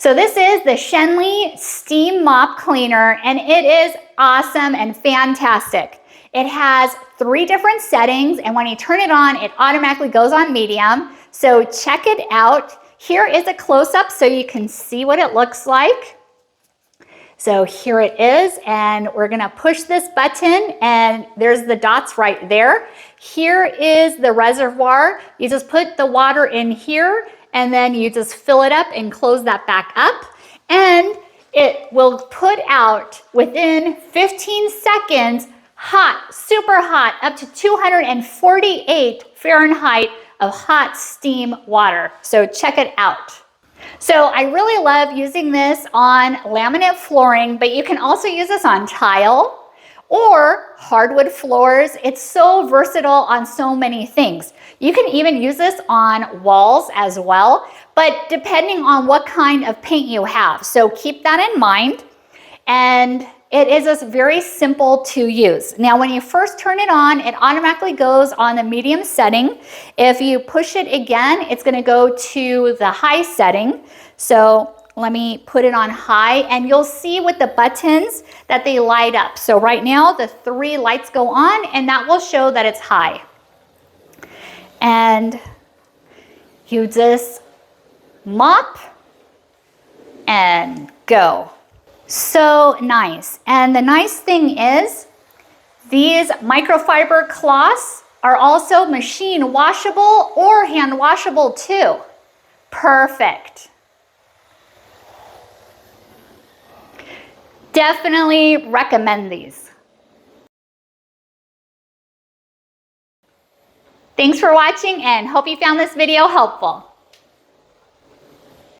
So this is the Schenley Steam Mop Cleaner, and it is awesome and fantastic. It has 3 different settings, and when you turn it on, it automatically goes on medium. So check it out. Here is a close-up so you can see what it looks like. So here it is, and we're gonna push this button, and there's the dots right there. Here is the reservoir. You just put the water in here, and then you just fill it up and close that back up. And it will put out within 15 seconds, hot, super hot, up to 248 Fahrenheit of hot steam water. So check it out. So I really love using this on laminate flooring, but you can also use this on tile or hardwood floors. It's so versatile on so many things. You can even use this on walls as well, but depending on what kind of paint you have. So keep that in mind. And it is just very simple to use. Now, when you first turn it on, it automatically goes on the medium setting. If you push it again, it's gonna go to the high setting. So let me put it on high, and you'll see with the buttons that they light up. So right now, the 3 lights go on, and that will show that it's high. And you just mop and go. So nice. And the nice thing is these microfiber cloths are also machine washable or hand washable too. Perfect. Definitely recommend these. Thanks for watching, and hope you found this video helpful.